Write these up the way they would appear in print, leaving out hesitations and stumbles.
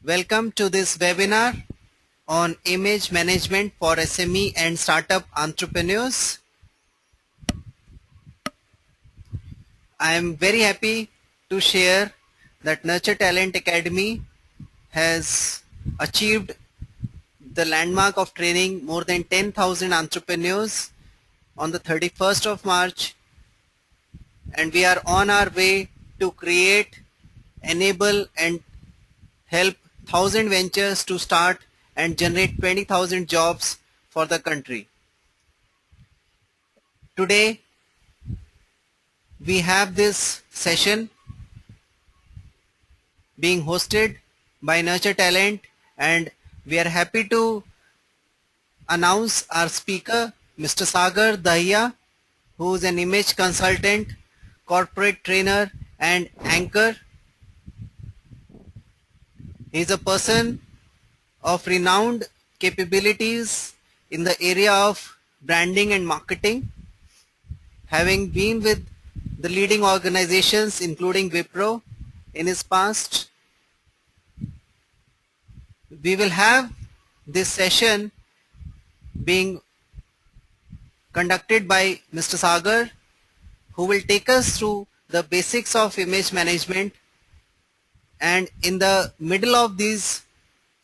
Welcome to this webinar on image management for SME and startup entrepreneurs. I am very happy to share that Nurture Talent Academy has achieved the landmark of training more than 10,000 entrepreneurs on the 31st of March, and we are on our way to create, enable and help 1,000 ventures to start and generate 20,000 jobs for the country. Today we have this session being hosted by Nurture Talent, and we are happy to announce our speaker, Mr. Sagar Dahiya, who is an image consultant, corporate trainer and anchor. He is a person of renowned capabilities in the area of branding and marketing, having been with the leading organizations including Wipro in his past. We will have this session being conducted by Mr. Sagar, who will take us through the basics of image management, and in the middle of these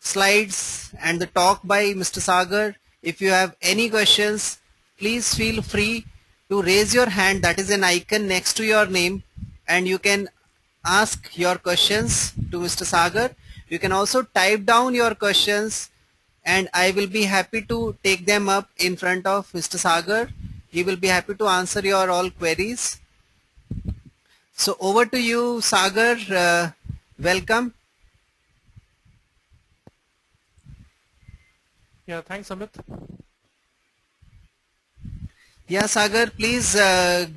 slides and the talk by Mr. Sagar, if you have any questions, please feel free to raise your hand. That is an icon next to your name, and you can ask your questions to Mr. Sagar. You can also type down your questions and I will be happy to take them up in front of Mr. Sagar. He will be happy to answer your all queries. So over to you, Sagar. Welcome. Yeah, thanks, Amit. Yeah, Sagar, please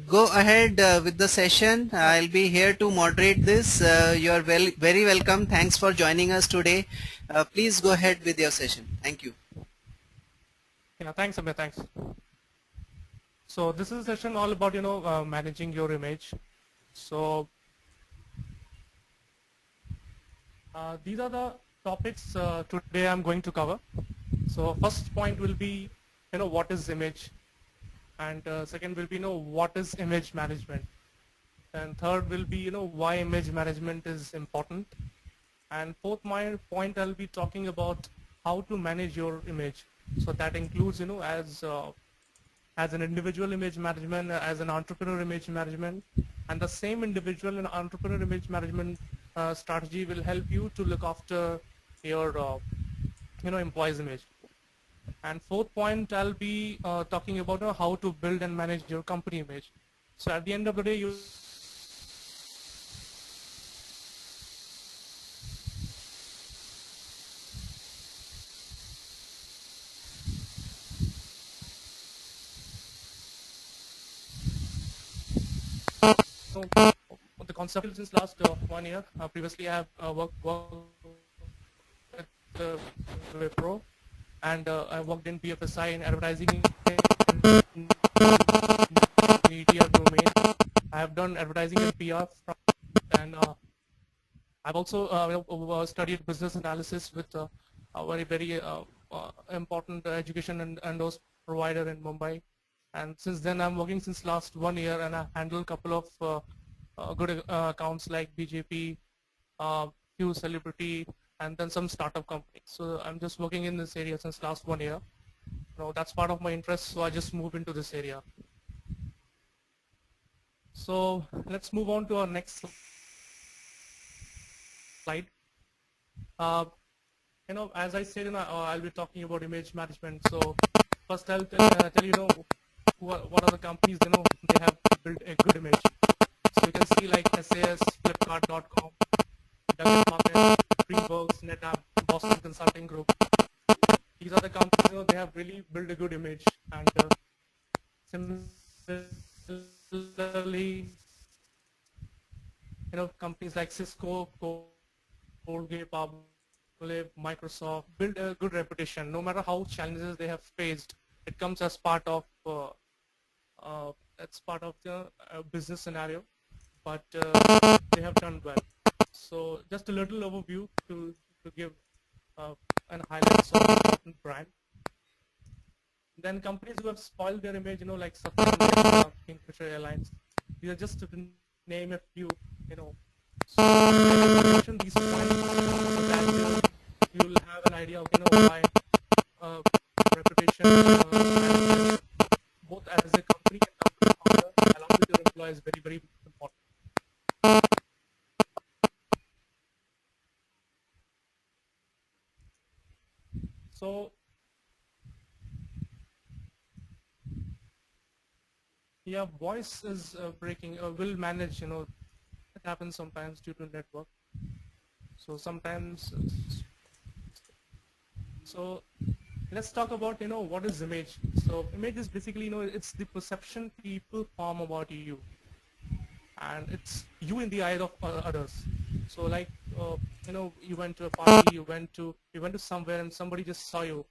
go ahead with the session. I'll be here to moderate this. You're very welcome. Thanks for joining us today. Please go ahead with your session. Thank you. Yeah, thanks, Amit. Thanks. So this is a session all about managing your image. So these are the topics today I'm going to cover. So first point will be what is image, and second will be what is image management, and third will be why image management is important, and fourth point I'll be talking about how to manage your image. So that includes as an individual image management, as an entrepreneur image management, and the same individual and entrepreneur image management strategy will help you to look after your employees image. And fourth point I'll be talking about how to build and manage your company image. So at the end of the day, you know the concept since last 1 year. Previously I have worked with Wipro, and I worked in BFSI in advertising and media domain. I have done advertising and PR, and I've also studied business analysis with a very important education and those provider in Mumbai. And since then, I'm working since last 1 year, and I handle a couple of good accounts like BJP, few celebrity, and then some startup companies. So I'm just working in this area since last 1 year. That's part of my interest, so I just moved into this area. So let's move on to our next slide. As I said, I'll be talking about image management. So first I'll tell you what are the companies they have built a good image. So you can see like SAS, Flipkart.com, Duck Market, Greenworks, NetApp, Boston Consulting Group. These are the companies they have really built a good image. And similarly, companies like Cisco, Colgate, Palmolive, Microsoft build a good reputation. No matter how challenges they have faced, it comes as part of it's part of the business scenario, but they have done well. So just a little overview to to give and highlights of important brand. Then companies who have spoiled their image, like Safran, Kingfisher Airlines. These are just to name a few, you know. So I will mention these points so that you'll have an idea of, why uh, reputation management, both as a company and company founder, along with your employees, very, very important. So yeah, voice is breaking. Will manage. It happens sometimes due to network. So sometimes, so let's talk about what is image. So image is basically it's the perception people form about you, and it's you in the eye of others. So like you went to a party, you went to somewhere, and somebody just saw you.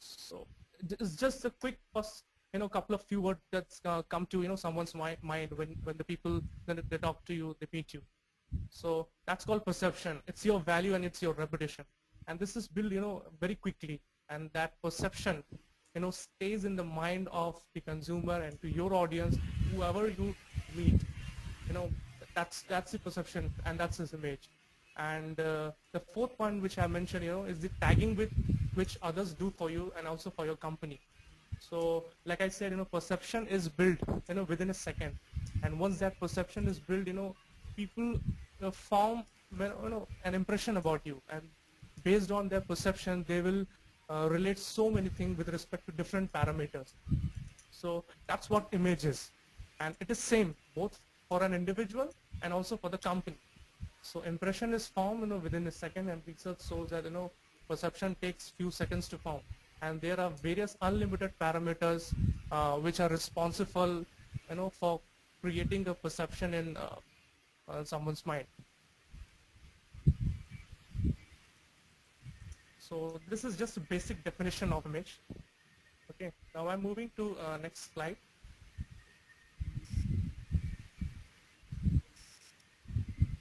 So it's just a quick couple of few words that's come to someone's mind when the people when they talk to you, they meet you. So that's called perception. It's your value and it's your reputation, and this is built very quickly, and that perception stays in the mind of the consumer and to your audience, whoever you meet. you know that's the perception, and that's his image. And the fourth point which I mentioned is the tagging with which others do for you and also for your company. So like I said, perception is built within a second, and once that perception is built, people form an impression about you, and based on their perception they will relate so many things with respect to different parameters. So that's what image is, and it is same both for an individual and also for the company. So impression is formed within a second, and research shows that perception takes few seconds to form, and there are various unlimited parameters which are responsible for creating a perception in someone's mind. So this is just a basic definition of image. Okay, now I'm moving to next slide.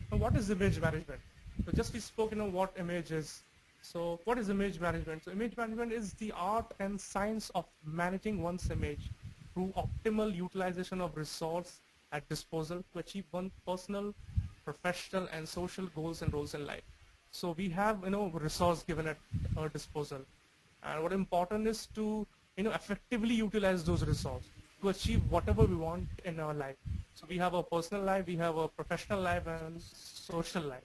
Now, what is image management? So just we spoke, what image is. So what is image management? So image management is the art and science of managing one's image through optimal utilization of resource at disposal to achieve one's personal, professional, and social goals and roles in life. So we have, resource given at our disposal. And what important is to, effectively utilize those resources to achieve whatever we want in our life. So we have a personal life, we have a professional life, and social life.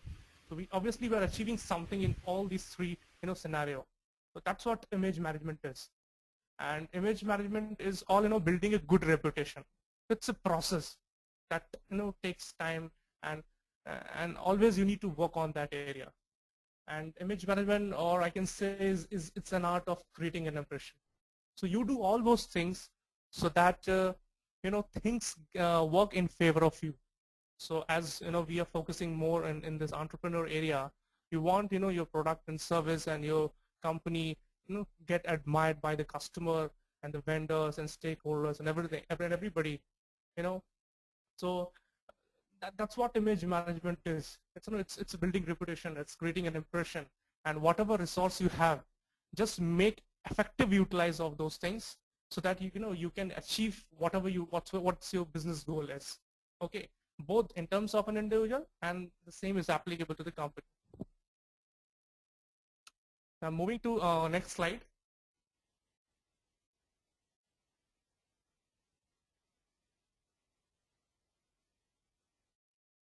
So we are achieving something in all these three scenario. So that's what image management is. And image management is all building a good reputation. It's a process that takes time, and always you need to work on that area. And image management, or I can say, is it's an art of creating an impression. So you do all those things so that things work in favor of you. So as we are focusing more in this entrepreneur area, you want your product and service and your company get admired by the customer and the vendors and stakeholders and everybody. So that's what image management is. It's building reputation, it's creating an impression, and whatever resource you have, just make effective utilize of those things so that you can achieve what's your business goal is. Okay, both in terms of an individual, and the same is applicable to the company. Now moving to next slide.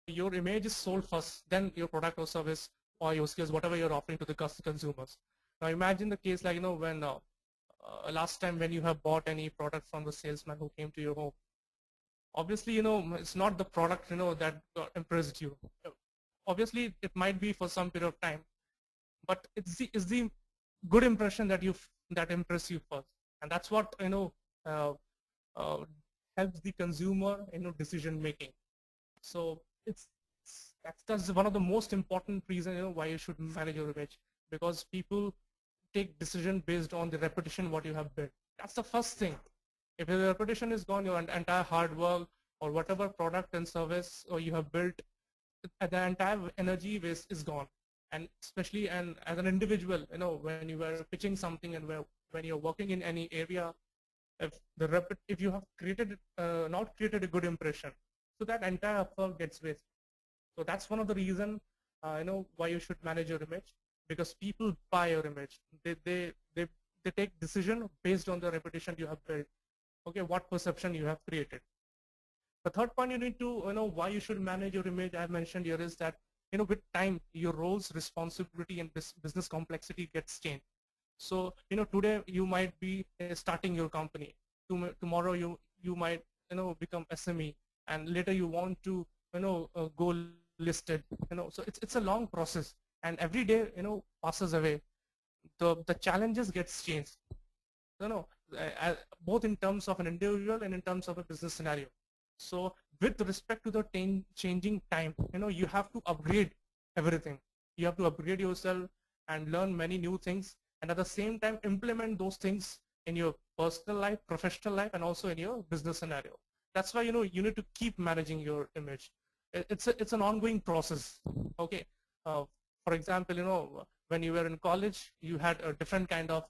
Your image is sold first, then your product or service or your skills, whatever you're offering to the consumers. Now imagine the case like when last time when you have bought any product from the salesman who came to your home. Obviously it's not the product that impressed you. Obviously it might be for some period of time, but it's the good impression that impress you first, and that's what uh, uh, helps the consumer decision making. So that's one of the most important reasons why you should manage your image, because people take decision based on the reputation what you have built. That's the first thing. If your reputation is gone, your entire hard work or whatever product and service or you have built, the entire energy waste is gone. and especially and as an individual, when you were pitching something and when you're working in any area, if you have created not created a good impression, so that entire effort gets wasted. So that's one of the reason why you should manage your image, because people buy your image. They take decision based on the reputation you have built. Okay, what perception you have created. The third point you need to why you should manage your image, I mentioned here, is that with time your roles, responsibility, and business complexity gets changed. So today you might be starting your company. Tomorrow you might become SME, and later you want to go listed. So it's a long process, and every day passes away. The challenges gets changed. Both in terms of an individual and in terms of a business scenario. So with respect to the changing time, you have to upgrade everything. You have to upgrade yourself and learn many new things, and at the same time implement those things in your personal life, professional life, and also in your business scenario. That's why you need to keep managing your image. It's an ongoing process. Okay. For example, when you were in college, you had a different kind of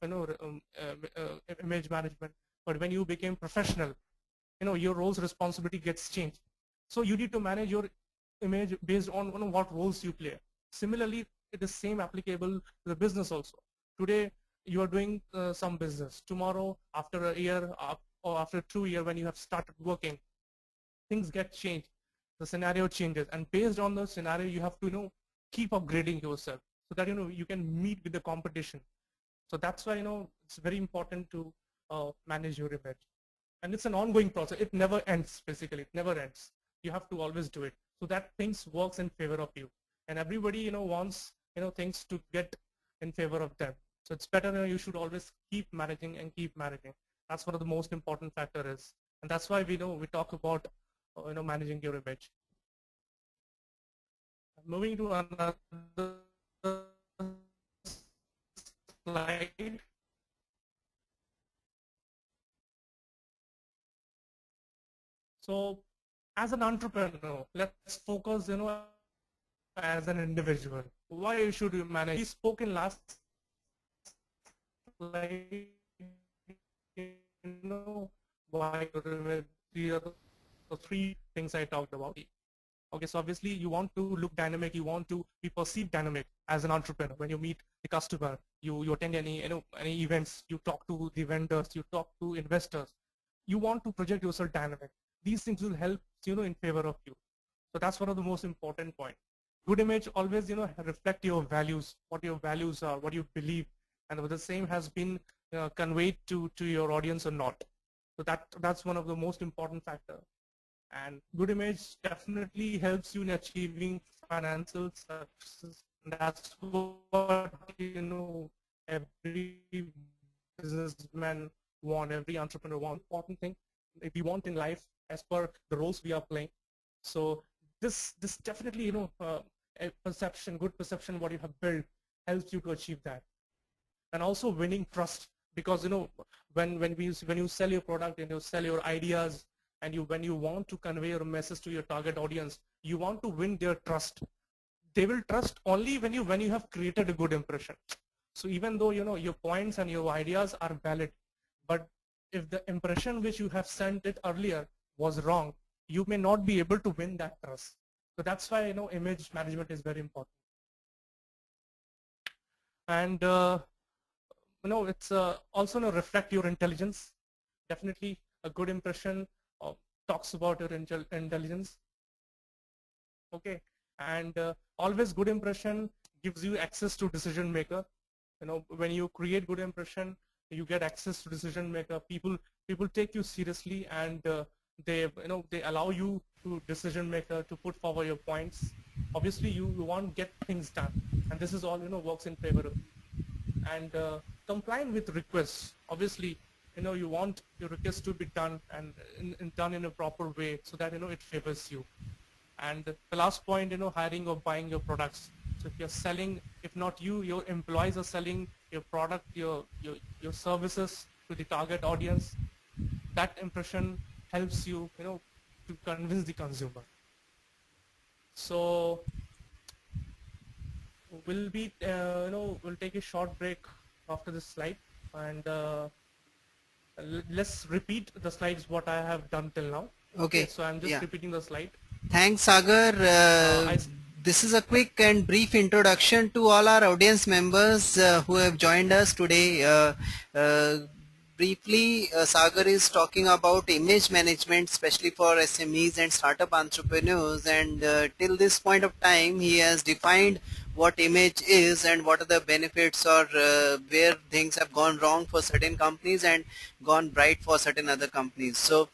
image management. But when you became professional, your roles responsibility gets changed. So you need to manage your image based on what roles you play. Similarly, it is same applicable to the business also. Today you are doing some business. Tomorrow, after a year or after 2 years, when you have started working, things get changed. The scenario changes, and based on the scenario, you have to keep upgrading yourself so that you can meet with the competition. So that's why it's very important to manage your image, and it's an ongoing process. It never ends. Basically, it never ends. You have to always do it so that things works in favor of you, and everybody wants things to get in favor of them. So it's better. You should always keep managing and keep managing. That's one of the most important factor is, and that's why we talk about managing your image. Moving to another slide. So as an entrepreneur, let's focus, as an individual. Why you should you manage? We spoke in last slide, why the three things I talked about. Okay, so obviously you want to look dynamic, you want to be perceived dynamic as an entrepreneur. When you meet the customer, you attend any events, you talk to the vendors, you talk to investors, you want to project yourself dynamic. These things will help in favor of you. So that's one of the most important point. Good image always reflect your values, what your values are, what you believe, and whether the same has been conveyed to your audience or not. So that's one of the most important factor. And good image definitely helps you in achieving financial success. And that's what every businessman want, every entrepreneur want. Important thing if we want in life as per the roles we are playing. So this definitely a perception, good perception, what you have built helps you to achieve that. And also winning trust, because when you sell your product and you sell your ideas, and when you want to convey your message to your target audience, you want to win their trust. They will trust only when you have created a good impression. So even though your points and your ideas are valid, but if the impression which you have sent it earlier was wrong, you may not be able to win that trust. So that's why image management is very important. And it's also reflect your intelligence. Definitely a good impression talks about your intelligence. Okay, and always good impression gives you access to decision maker. When you create good impression, you get access to decision maker. People take you seriously, and they allow you to decision maker to put forward your points. Obviously you want to get things done, and this is all works in favor of you. And complying with requests, obviously you want your requests to be done and done in a proper way, so that it favors you. And the last point, hiring or buying your products. So if you're selling, if not you, your employees are selling your product, your services to the target audience, that impression helps you, to convince the consumer. So we'll be, we'll take a short break after this slide, and let's repeat the slides what I have done till now. Okay, Okay. so I'm just Yeah. repeating the slide. Thanks, Sagar. I This is a quick and brief introduction to all our audience members who have joined us today. Briefly, Sagar is talking about image management, especially for SMEs and startup entrepreneurs. And till this point of time, he has defined what image is and what are the benefits or where things have gone wrong for certain companies and gone bright for certain other companies. So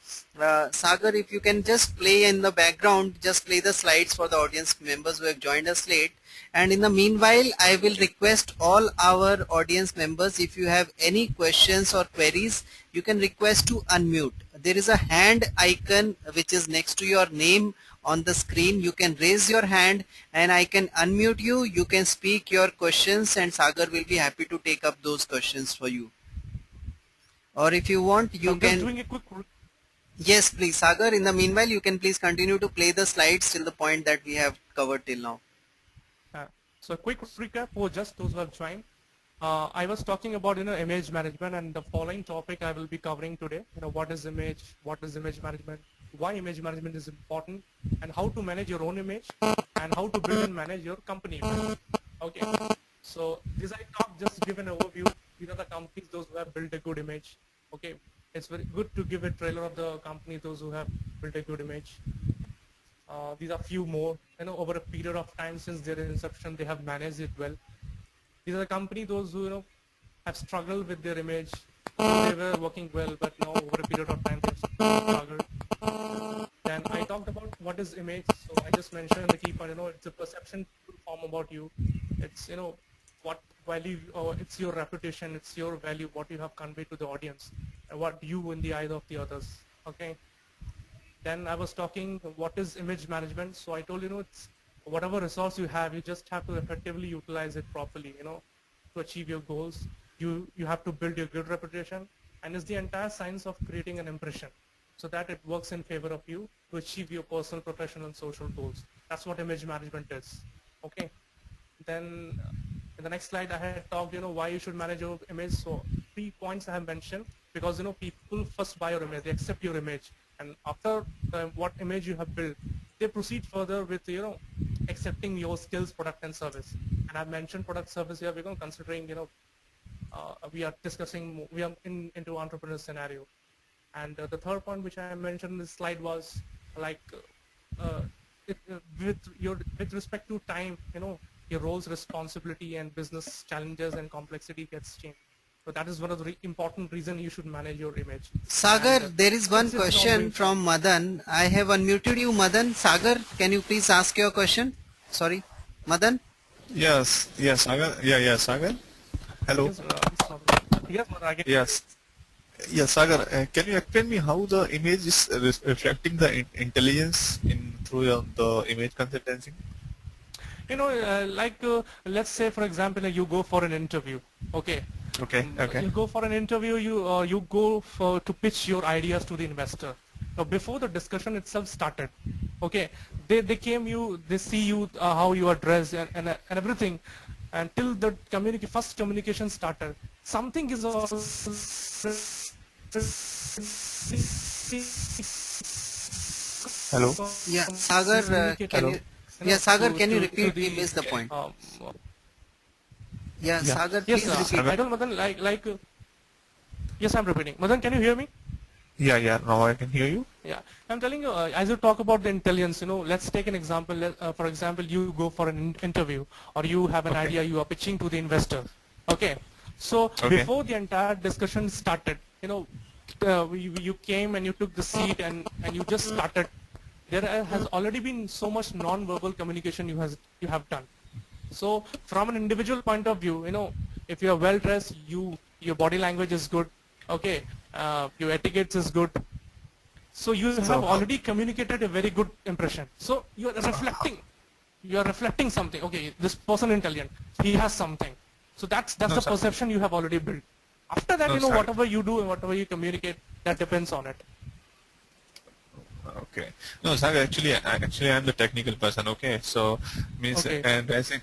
Sagar, if you can just play in the background, just play the slides for the audience members who have joined us late. And in the meanwhile, I will request all our audience members, if you have any questions or queries, you can request to unmute. There is a hand icon which is next to your name on the screen. You can raise your hand and I can unmute you. You can speak your questions and Sagar will be happy to take up those questions for you. Or if you want, so you I'm just can. doing a quick. Yes, please, Sagar. In the meanwhile, you can please continue to play the slides till the point that we have covered till now. So a quick recap for just those who have joined. I was talking about image management, and the following topic I will be covering today. What is image management, why image management is important, and how to manage your own image, and how to build and manage your company image. Okay. So this I talk just to give an overview. These are the companies those who have built a good image. Okay. It's very good to give a trailer of the company those who have built a good image. These are few more, over a period of time since their inception, they have managed it well. These are the company those who, have struggled with their image. They were working well, but now over a period of time, they've struggled. Then I talked about what is image. So I just mentioned the key point, it's a perception form about you. It's, what value, or it's your reputation, it's your value, what you have conveyed to the audience, and what you in the eyes of the others. Okay. Then I was talking what is image management. So I told it's whatever resource you have, you just have to effectively utilize it properly, to achieve your goals. You have to build your good reputation, and it's the entire science of creating an impression so that it works in favor of you to achieve your personal, professional, and social goals. That's what image management is. Okay. Then in the next slide, I had talked, why you should manage your image. So 3 points I have mentioned, because, people first buy your image, they accept your image. And after what image you have built, they proceed further with, accepting your skills, product, and service. And I've mentioned product service here, we're considering, we are discussing, we are into entrepreneur scenario. And the third point which I mentioned in this slide was like, with respect to time, your roles, responsibility, and business challenges and complexity gets changed. So that is one of the important reasons you should manage your image. Sagar, And there is one it's an ongoing question process. from Madan. I have unmuted you, Madan. Sagar, can you please ask your question? Sorry, Madan. Yes, Sagar. Yeah, Sagar. Hello. Yes, yes, Madhu, I get you. Yes, yes, Sagar. Can you explain me how the image is reflecting the intelligence in through the image consultancy? Let's say, for example, you go for an interview. Okay. Okay, okay, You go for an interview, you go to pitch your ideas to the investor. Now, before the discussion itself started, okay, they see you, how you are dressed and everything, until the first communication started. Something is also Hello, Yeah, Sagar, can communicated, hello. you? Yeah, Sagar, can you to repeat? We the missed the point. um, Yeah, Yeah, Sagar, yes, please repeat. I Sagar. don't, Madan, yes, I'm repeating. Madan, can you hear me? Yeah. Now I can hear you. Yeah, I'm telling you, as you talk about the intelligence, let's take an example. For example, you go for an interview, or you have an Okay, idea, you are pitching to the investor. Okay, so okay. before the entire discussion started, you came and you took the seat and you just started. There has already been so much non-verbal communication you have done. So from an individual point of view, if you are well dressed, your body language is good. Okay, your etiquette is good. So you So have how? already communicated a very good impression. So you are reflecting something. Okay, this person intelligent, he has something. So that's No, the perception you have already built. After that, no, Sagar. whatever you do and whatever you communicate, that depends on it. Okay. No, Sagar, actually, I'm the technical person. Okay, so means Okay.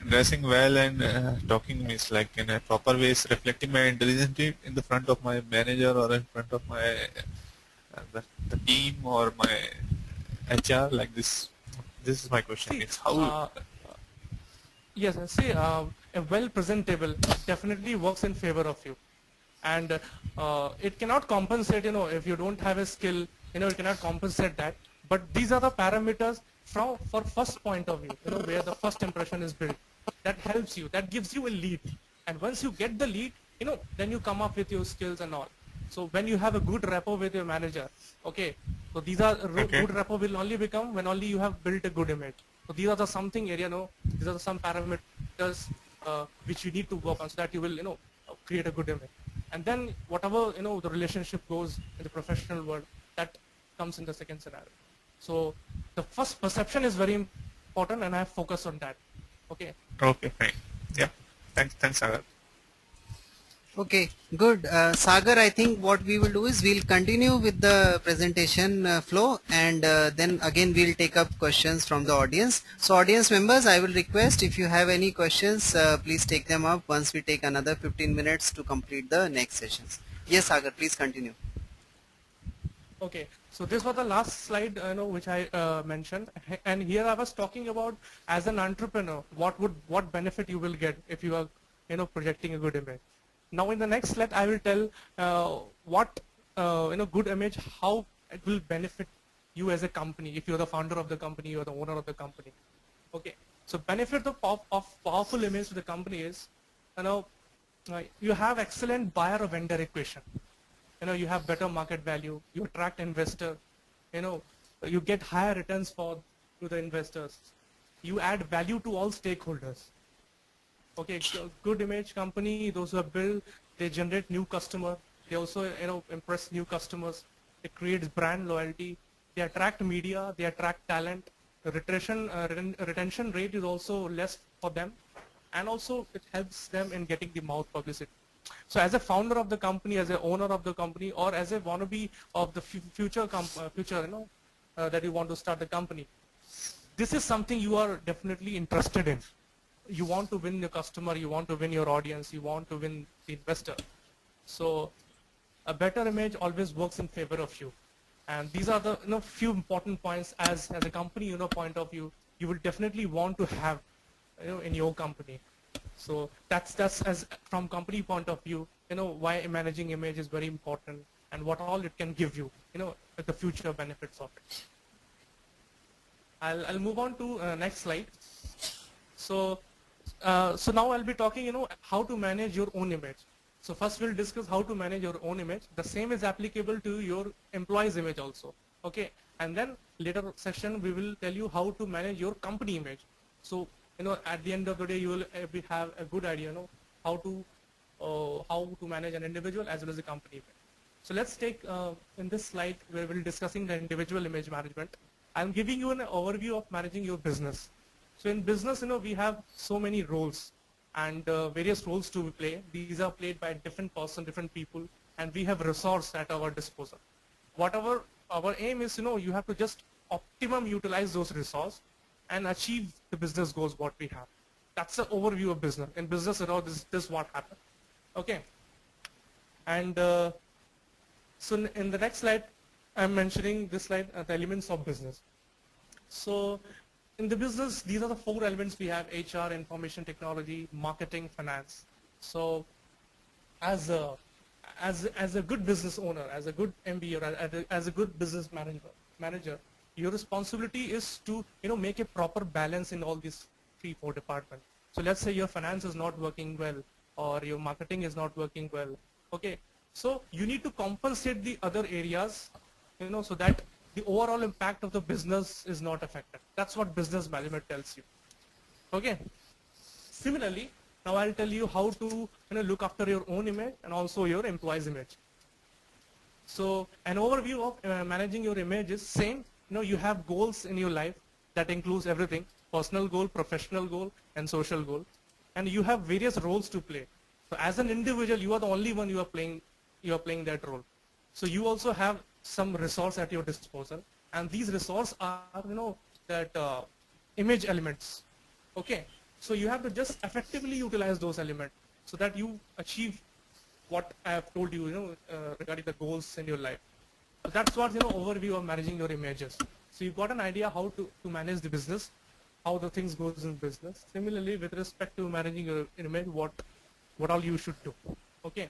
dressing well and talking means like in a proper way is reflecting my intelligence in the front of my manager or in front of my the team or my HR like this. This is my question. See, It's how. uh, yes, see, a well presentable definitely works in favor of you, and it cannot compensate. If you don't have a skill, it cannot compensate that. But these are the parameters for first point of view. Where the first impression is built. That helps you. That gives you a lead, and once you get the lead, then you come up with your skills and all. So when you have a good rapport with your manager, okay, so these are Okay. good rapport will only become when only you have built a good image. So these are the something area, these are the some parameters which you need to work on so that you will, create a good image. And then whatever, the relationship goes in the professional world, that comes in the second scenario. So the first perception is very important and I have focused on that. Okay. Okay. Fine. Yeah. Thanks, Sagar. Okay, good. Sagar, I think what we will do is we'll continue with the presentation flow, and then again we'll take up questions from the audience. So audience members, I will request if you have any questions, please take them up once we take another 15 minutes to complete the next sessions. Yes, Sagar, please continue. Okay, so this was the last slide, which I mentioned, and here I was talking about as an entrepreneur, what benefit you will get if you are, projecting a good image. Now in the next slide, I will tell what good image, how it will benefit you as a company. If you're the founder of the company, you're the owner of the company. Okay, so benefit of powerful image to the company is, you have excellent buyer or vendor equation. You have better market value, you attract investor, you get higher returns to the investors, you add value to all stakeholders. Okay, good image company, those who have built, they generate new customer, they also impress new customers, it creates brand loyalty, they attract media, they attract talent, the retention rate is also less for them, and also it helps them in getting the mouth publicity. So as a founder of the company, as an owner of the company, or as a wannabe of the future, that you want to start the company, this is something you are definitely interested in. You want to win the customer, you want to win your audience, you want to win the investor. So a better image always works in favor of you. And these are the few important points as a company point of view, you will definitely want to have in your company. So that's as from company point of view, why managing image is very important and what all it can give you, the future benefits of it. I'll move on to next slide. So now I'll be talking, how to manage your own image. So first we'll discuss how to manage your own image. The same is applicable to your employee's image also. Okay, and then later session we will tell you how to manage your company image. So at the end of the day, you will have a good idea, how to manage an individual as well as a company image. So let's take in this slide where we'll be discussing the individual image management. I'm giving you an overview of managing your business. So in business, we have so many roles and various roles to play. These are played by different person, different people, and we have resource at our disposal. Whatever our aim is, you have to just optimum utilize those resources and achieve the business goals what we have. That's the overview of business. In business, this is what happens. Okay. And so in the next slide, I'm mentioning this slide, the elements of business. So in the business, these are the 4 elements we have: HR, information technology, marketing, finance. So as a good business owner, as a good MBA, or as a good business manager, your responsibility is to make a proper balance in all these 3-4 departments. So let's say your finance is not working well or your marketing is not working well. Okay, so you need to compensate the other areas, so that the overall impact of the business is not affected. That's what business management tells you. Okay. Similarly, now I'll tell you how to look after your own image and also your employee's image. So an overview of managing your image is same. You have goals in your life that includes everything: personal goal, professional goal, and social goal. And you have various roles to play. So as an individual, you are the only one you are playing that role. So you also have some resource at your disposal, and these resources are, that image elements. Okay, so you have to just effectively utilize those elements so that you achieve what I have told you, regarding the goals in your life. So that's what, overview of managing your images. So you've got an idea how to manage the business, how the things goes in business. Similarly, with respect to managing your image, what all you should do. Okay.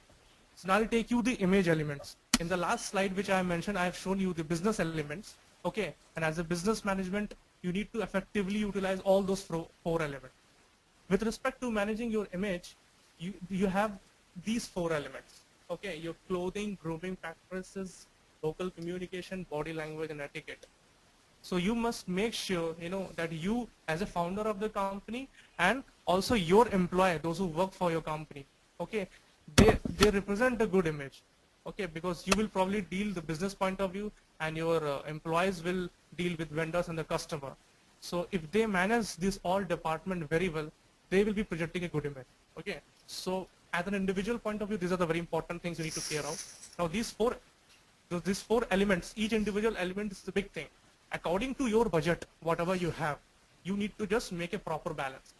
So now I'll take you the image elements. In the last slide which I mentioned, I have shown you the business elements. Okay. And as a business management, you need to effectively utilize all those four elements. With respect to managing your image, you have these four elements. Okay, your clothing, grooming practices, local communication, body language, and etiquette. So you must make sure, that you as a founder of the company and also your employer, those who work for your company, okay, they represent a good image. Okay, because you will probably deal the business point of view, and your employees will deal with vendors and the customer. So if they manage this all department very well, they will be projecting a good image. Okay, so as an individual point of view, these are the very important things you need to care of. Now these four elements, each individual element is the big thing. According to your budget, whatever you have, you need to just make a proper balance.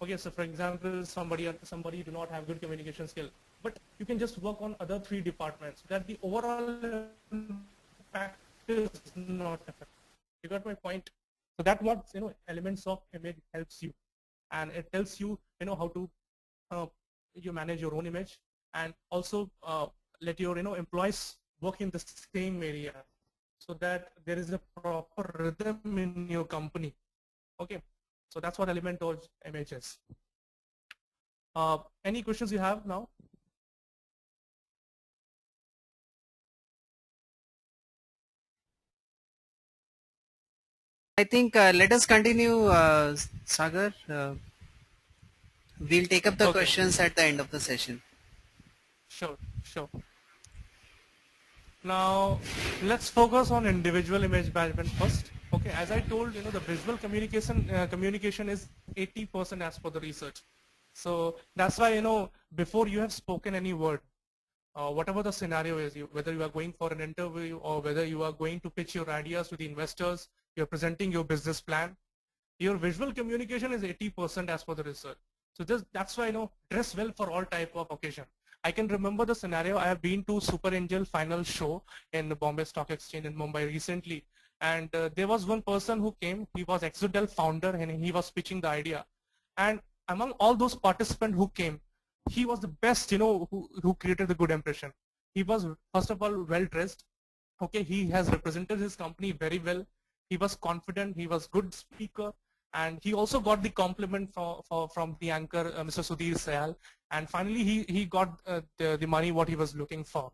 Okay, so for example, somebody do not have good communication skill, but you can just work on other three departments so that the overall impact is not affected. You got my point? So that what, elements of image helps you, and it tells you, how to you manage your own image, and also let your employees work in the same area so that there is a proper rhythm in your company. Okay, so that's what element of image is. Any questions you have now? I think let us continue, Sagar. We'll take up the Okay, questions at the end of the session. sure. Now let's focus on individual image management first. Okay, as I told, the visual communication is 80% as per the research. So that's why, before you have spoken any word, whatever the scenario is, whether you are going for an interview or whether you are going to pitch your ideas to the investors, you're presenting your business plan, your visual communication is 80% as per the research. So that's why, dress well for all type of occasion. I can remember the scenario. I have been to Super Angel final show in the Bombay Stock Exchange in Mumbai recently, and there was one person who came. He was Exodel founder, and he was pitching the idea. And among all those participants who came, he was the best, who created the good impression. He was, first of all, well dressed. Okay, he has represented his company very well. He was confident. He was good speaker, and he also got the compliment from the anchor, Mr. Sudhir Sayal. And finally, he got the money what he was looking for.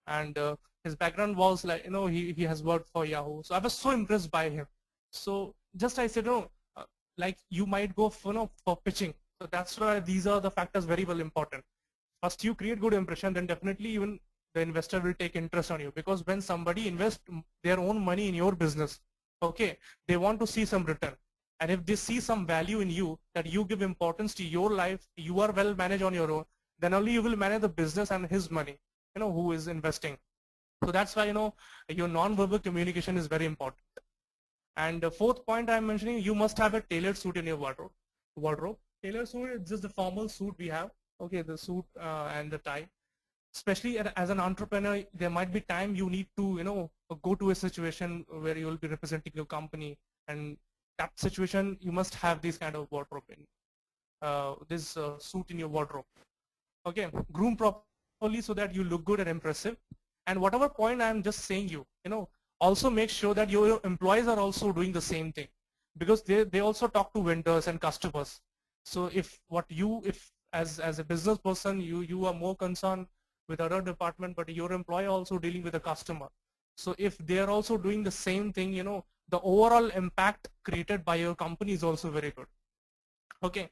And his background was like, he has worked for Yahoo. So I was so impressed by him. So just I said, like you might go for, for pitching. So that's why these are the factors very well important. First, you create good impression, then definitely even the investor will take interest on you, because when somebody invests their own money in your business, okay, they want to see some return. And if they see some value in you, that you give importance to your life, you are well managed on your own, then only you will manage the business and his money, who is investing. So that's why, your non-verbal communication is very important. And the fourth point I'm mentioning, you must have a tailored suit in your wardrobe. Tailored suit is just the formal suit we have. Okay, the suit and the tie. Especially as an entrepreneur, there might be time you need to, go to a situation where you will be representing your company, and that situation you must have this kind of wardrobe in, this suit in your wardrobe. Okay, groom properly so that you look good and impressive. And whatever point I'm just saying also make sure that your employees are also doing the same thing, because they also talk to vendors and customers. So if as a business person, you are more concerned with other department, but your employee also dealing with the customer. So if they are also doing the same thing, the overall impact created by your company is also very good. Okay.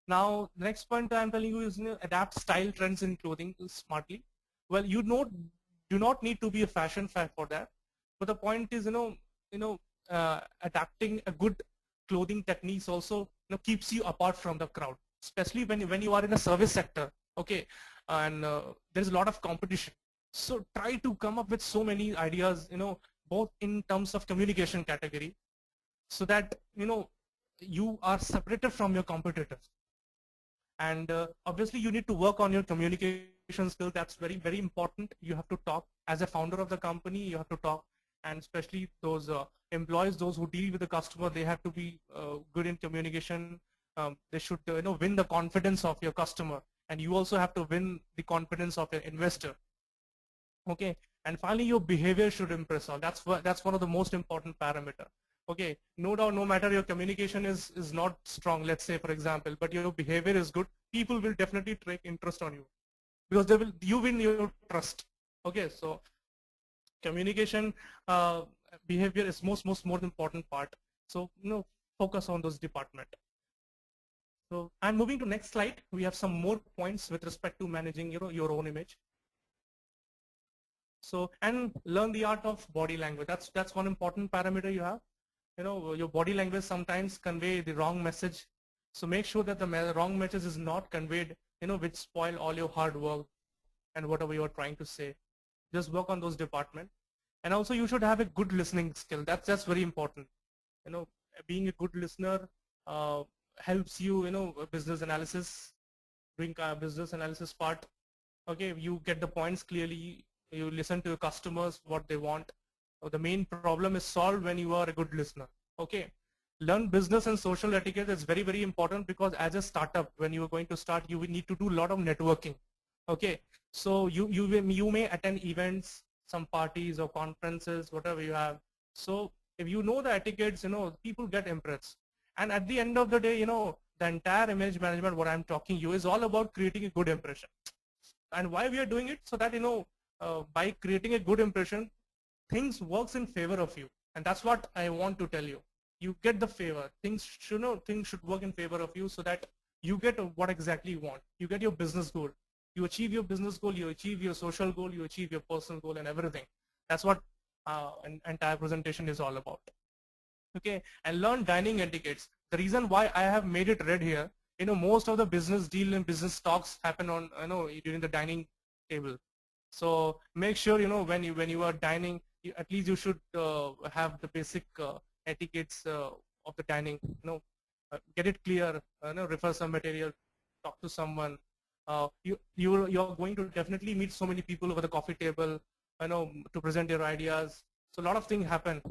Now, the next point I'm telling you is adapt style trends in clothing smartly. Well, you do not need to be a fashion fan for that, but the point is, adapting a good clothing techniques also keeps you apart from the crowd, especially when you are in a service sector. Okay, and there's a lot of competition. So try to come up with so many ideas, both in terms of communication category, so that you are separated from your competitors. And obviously you need to work on your communication skill. That's very important. You have to talk. As a founder of the company, you have to talk. And especially those employees, those who deal with the customer, they have to be good in communication. They should win the confidence of your customer, and you also have to win the confidence of your investor. Okay. And finally, your behavior should impress all. That's one of the most important parameter. Okay, no doubt, no matter your communication is not strong, let's say for example, but your behavior is good, people will definitely take interest on you, because you win your trust. Okay, so communication, behavior is most important part. So focus on those department. So I'm moving to next slide. We have some more points with respect to managing your own image. So, and learn the art of body language. That's one important parameter you have. Your body language sometimes convey the wrong message. So make sure that the wrong message is not conveyed, which spoil all your hard work and whatever you are trying to say. Just work on those departments. And also you should have a good listening skill. That's very important. Being a good listener helps you, business analysis, doing business analysis part. Okay, you get the points clearly. You listen to your customers, what they want. The main problem is solved when you are a good listener. Okay, learn business and social etiquette is very important, because as a startup, when you are going to start, you will need to do a lot of networking. Okay, so you may attend events, some parties or conferences, whatever you have. So if you know the etiquettes, people get impressed. And at the end of the day, the entire image management, what I'm talking you, is all about creating a good impression. And why we are doing it? So that by creating a good impression, things works in favor of you. And that's what I want to tell you. You get the favor. Things should work in favor of you, so that you get what exactly you want. You get your business goal. You achieve your business goal, you achieve your social goal, you achieve your personal goal, and everything. That's what an entire presentation is all about. Okay, and learn dining etiquettes. The reason why I have made it red here, most of the business deal and business talks happen on during the dining table. So make sure when you are dining, at least you should have the basic etiquettes of the dining. Get it clear. Refer some material, talk to someone. You're going to definitely meet so many people over the coffee table, to present your ideas. So a lot of things happen.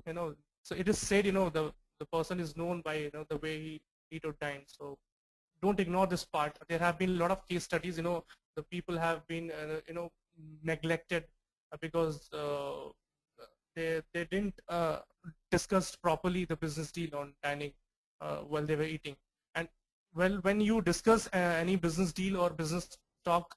So it is said, the person is known by the way he eat or dine. So don't ignore this part. There have been a lot of case studies. The people have been neglected because they didn't discuss properly the business deal on dining while they were eating. And well, when you discuss any business deal or business talk,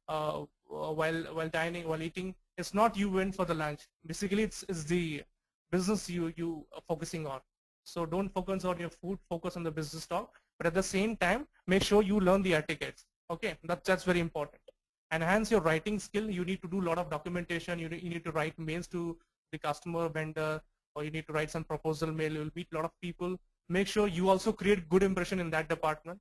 while dining, while eating, it's not you win for the lunch. Basically, it's the business you are focusing on. So don't focus on your food, focus on the business talk. But at the same time, make sure you learn the etiquettes. Okay, that's very important. Enhance your writing skill. You need to do a lot of documentation. You need to write mails to the customer, vendor, or you need to write some proposal mail. You'll meet a lot of people. Make sure you also create good impression in that department.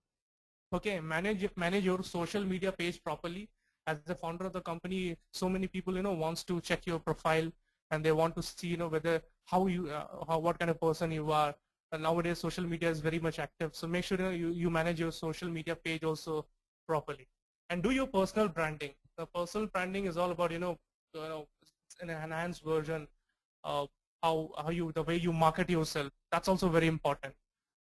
Okay, manage your social media page properly. As the founder of the company, so many people wants to check your profile, and they want to see whether what kind of person you are. And nowadays social media is very much active, so make sure you manage your social media page also properly. And do your personal branding. The personal branding is all about it's an enhanced version of the way you market yourself. That's also very important.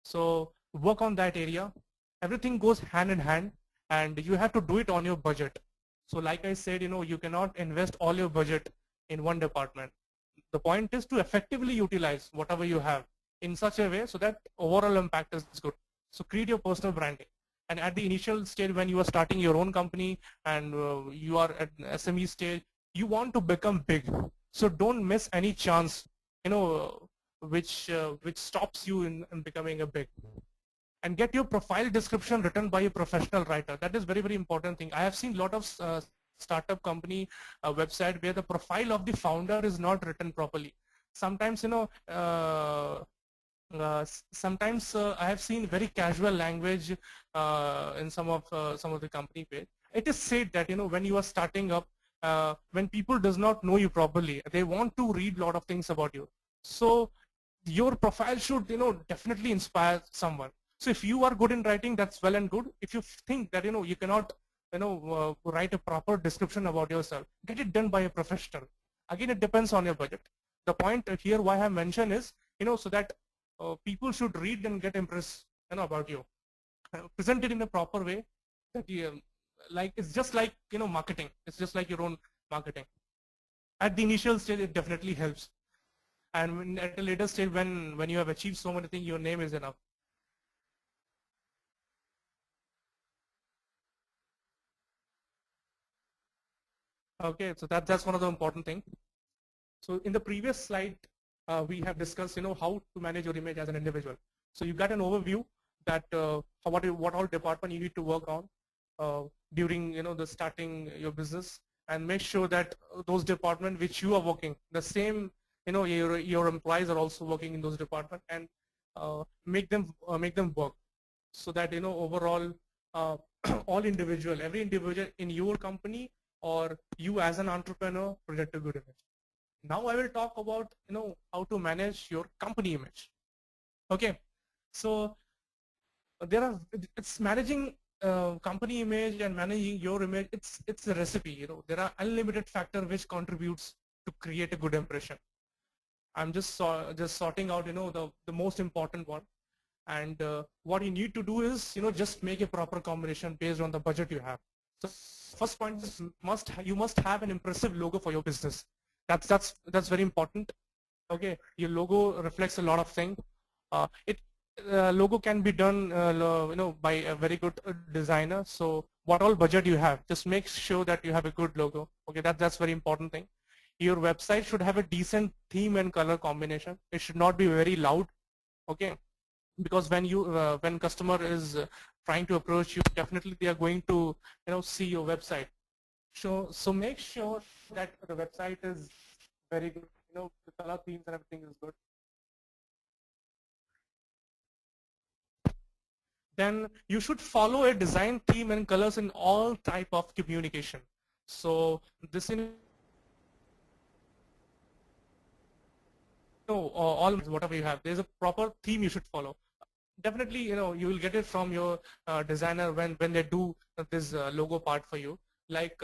So work on that area. Everything goes hand in hand, and you have to do it on your budget. So like I said, you cannot invest all your budget in one department. The point is to effectively utilize whatever you have in such a way so that overall impact is good. So create your personal branding. And at the initial stage, when you are starting your own company and you are at SME stage, you want to become big. So don't miss any chance, which stops you in becoming a big. And get your profile description written by a professional writer. That is very important thing. I have seen a lot of startup company website where the profile of the founder is not written properly. Sometimes sometimes I have seen very casual language in some of the company page. It is said that when you are starting up, when people does not know you properly, they want to read a lot of things about you. So your profile should, definitely inspire someone. So if you are good in writing, that's well and good. If you think that, you cannot, write a proper description about yourself, get it done by a professional. Again, it depends on your budget. The point here why I mentioned is, so that people should read and get impressed, about you. Present it in a proper way that you, like, it's just like, marketing. It's just like your own marketing. At the initial stage, it definitely helps. And at a later stage, when you have achieved so many things, your name is enough. Okay, so that's one of the important things. So in the previous slide, we have discussed, how to manage your image as an individual. So you got an overview that what all department you need to work on during, the starting your business, and make sure that those department which you are working, the same, your employees are also working in those department, and make them work, so that, overall, every individual in your company or you as an entrepreneur project a good image. Now I will talk about, how to manage your company image. Okay, so it's managing company image and managing your image. It's a recipe. There are unlimited factors which contributes to create a good impression. I'm just sorting out, the most important one. And what you need to do is, just make a proper combination based on the budget you have. So first point is you must have an impressive logo for your business. That's very important. Okay, your logo reflects a lot of things. It logo can be done, by a very good designer. So what all budget you have, just make sure that you have a good logo. Okay, that's very important thing. Your website should have a decent theme and color combination. It should not be very loud. Okay, because when customer is trying to approach you, definitely they are going to, see your website. So make sure that the website is very good. The color themes and everything is good. Then you should follow a design theme and colors in all type of communication. So this, all whatever you have, there's a proper theme you should follow. Definitely, you will get it from your designer when they do this logo part for you. Like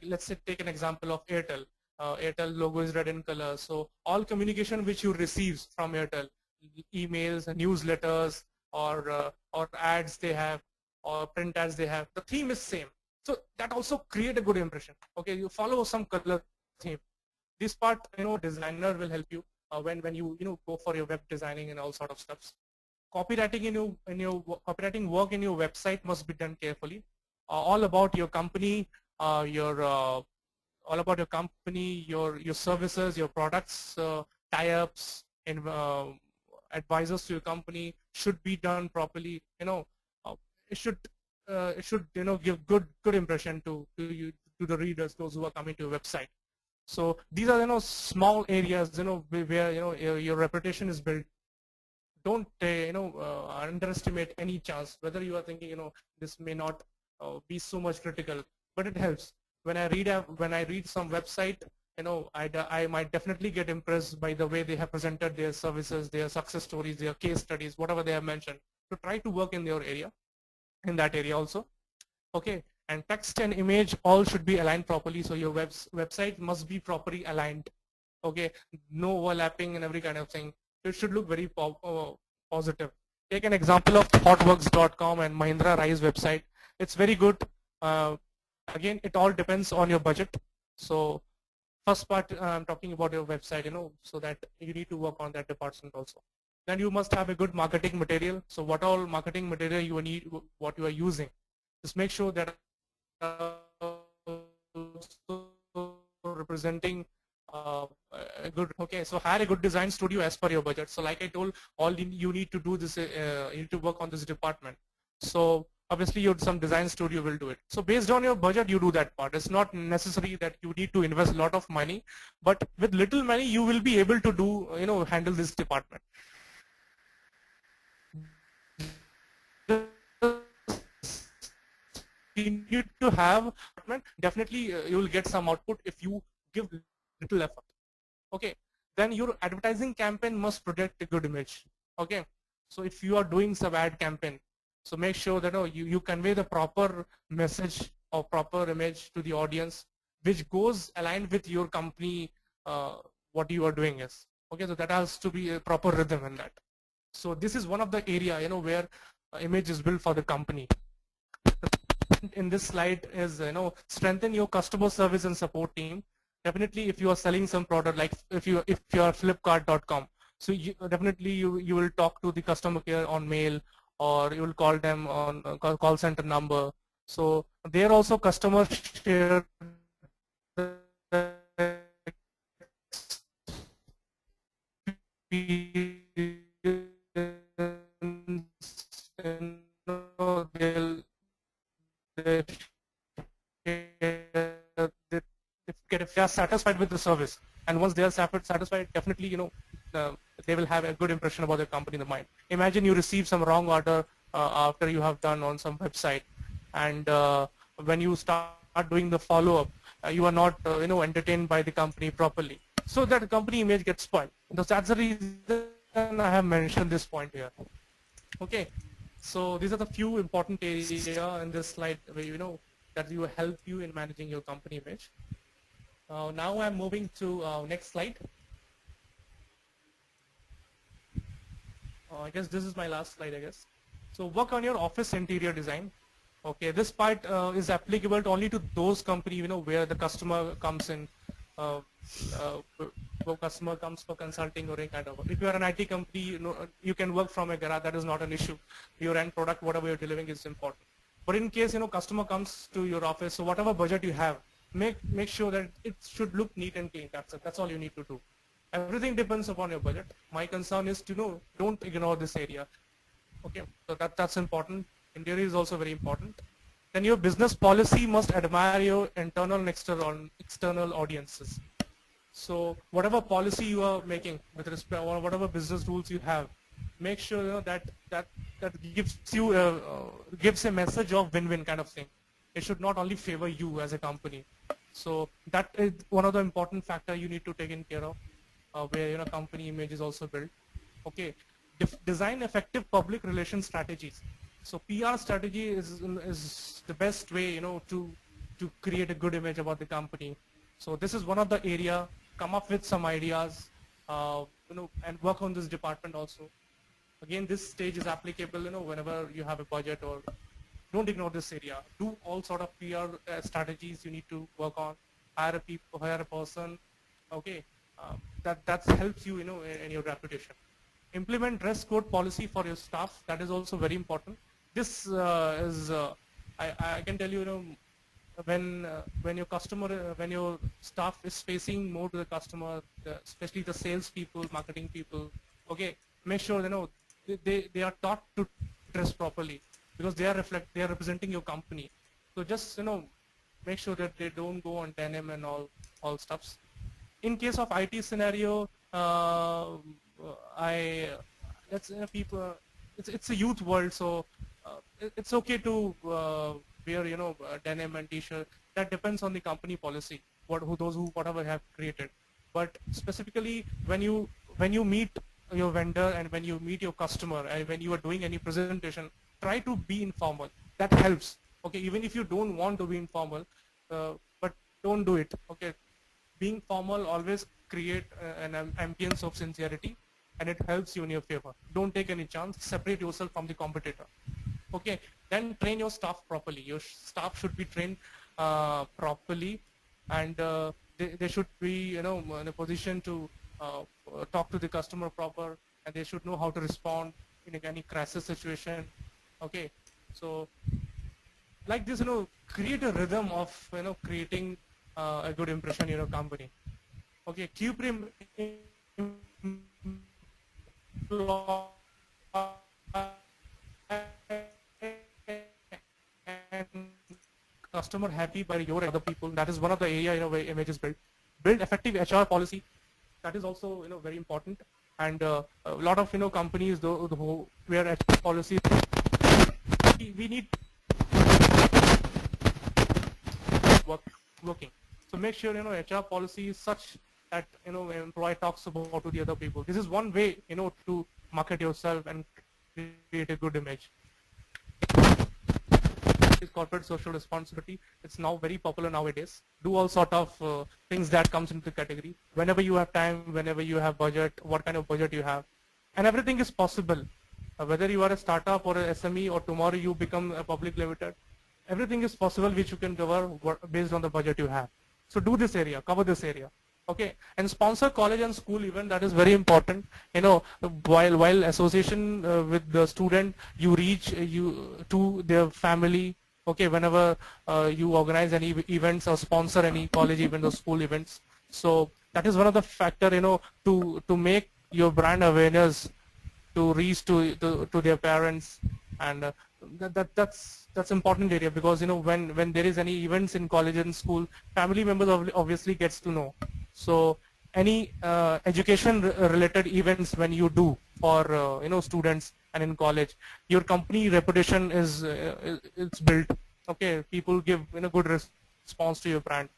let's say, take an example of Airtel. Airtel logo is red in color. So all communication which you receive from Airtel, emails, newsletters, or ads they have, or print ads they have, the theme is same. So that also create a good impression. Okay, you follow some color theme. This part, designer will help you when you go for your web designing and all sort of stuff. Copywriting copywriting work in your website must be done carefully. All about your company, all about your company, your services, your products, tie-ups, and advisors to your company should be done properly. It should give good impression to you, to the readers, those who are coming to your website. So these are small areas where your reputation is built. Don't underestimate any chance. Whether you are thinking this may not be so much critical, but it helps. When I read some website, I might definitely get impressed by the way they have presented their services, their success stories, their case studies, whatever they have mentioned. So try to work in your area, in that area also. Okay, and text and image all should be aligned properly. So your website must be properly aligned. Okay, no overlapping and every kind of thing. It should look very positive. Take an example of hotworks.com and Mahindra Rise website. It's very good. Again, it all depends on your budget. So first part, I'm talking about your website, so that you need to work on that department also. Then you must have a good marketing material. So what all marketing material you need, what you are using. Just make sure that representing a good. Okay, so hire a good design studio as per your budget. So like I told, all you need to do this, you need to work on this department. So obviously some design studio will do it. So based on your budget, you do that part. It's not necessary that you need to invest a lot of money, but with little money you will be able to do, handle this department. continue to have, definitely you will get some output if you give little effort. Okay, then your advertising campaign must project a good image. Okay, so if you are doing some ad campaign, so make sure that you convey the proper message or proper image to the audience, which goes aligned with your company, what you are doing is. Okay, so that has to be a proper rhythm in that. So this is one of the area where image is built for the company. In this slide is strengthen your customer service and support team. Definitely, if you are selling some product, like if you are Flipkart.com, so definitely you will talk to the customer care on mail, or you will call them on call center number. So there also customers share they'll if they are satisfied with the service, and once they are satisfied, definitely they will have a good impression about the company in the mind. Imagine you receive some wrong order after you have done on some website, and when you start doing the follow-up, you are not entertained by the company properly, so that company image gets spoiled. That's the reason I have mentioned this point here. Okay, so these are the few important areas in this slide where that will help you in managing your company image. Now I'm moving to next slide. I guess this is my last slide, I guess. So work on your office interior design. Okay, this part is applicable to only to those companies where the customer comes in. Customer comes for consulting or any kind of. If you are an IT company, you can work from a garage. That is not an issue. Your end product, whatever you're delivering, is important. But in case customer comes to your office, so whatever budget you have, make sure that it should look neat and clean. That's it. That's all you need to do. Everything depends upon your budget. My concern is to don't ignore this area. Okay, so that's important. Interior is also very important. Then your business policy must admire your internal and external audiences. So whatever policy you are making with respect, or whatever business rules you have, make sure that gives you gives a message of win-win kind of thing. It should not only favor you as a company. So that is one of the important factor you need to take in care of, where company image is also built. Okay, design effective public relations strategies. So PR strategy is the best way to create a good image about the company. So this is one of the area. Come up with some ideas, and work on this department also. Again, this stage is applicable whenever you have a budget, or don't ignore this area. Do all sort of PR strategies you need to work on. Hire a person. Okay, that helps you in your reputation. Implement dress code policy for your staff. That is also very important. This is I can tell you when your staff is facing more to the customer, especially the sales people, marketing people. Okay, make sure they are taught to dress properly, because they are representing your company. So just make sure that they don't go on denim and all stuffs. In case of IT scenario, people. It's a youth world, so it's okay to wear denim and t-shirt. That depends on the company policy. Whatever have created. But specifically when you meet your vendor, and when you meet your customer, and when you are doing any presentation, try to be informal. That helps. Okay, even if you don't want to be informal, but don't do it. Okay, being formal always create an ambience of sincerity, and it helps you in your favor. Don't take any chance. Separate yourself from the competitor. Okay, then train your staff properly. Your staff should be trained properly, and they should be in a position to talk to the customer proper, and they should know how to respond in any crisis situation. Okay, so like this, create a rhythm of creating a good impression in your company. Okay, keep and customer happy by your other people. That is one of the area where image is built. Build effective HR policy. That is also very important. And a lot of companies where HR policy, we need working. So make sure HR policy is such that employee talks about to the other people. This is one way to market yourself and create a good image. Is corporate social responsibility. It's now very popular nowadays. Do all sort of things that comes into the category. Whenever you have time, whenever you have budget, what kind of budget you have, and everything is possible. Whether you are a startup or a SME or tomorrow you become a public limited, everything is possible which you can cover based on the budget you have. So do this area, cover this area. Okay, and sponsor college and school event. That is very important. While association with the student, you reach you to their family. Okay, whenever you organize any events or sponsor any college events or school events. So that is one of the factor to make your brand awareness to reach to their parents, and that's important area, because when there is any events in college and school, family members obviously gets to know. So any education related events when you do for students and in college, your company reputation is it's built. Okay, people give good response to your brand.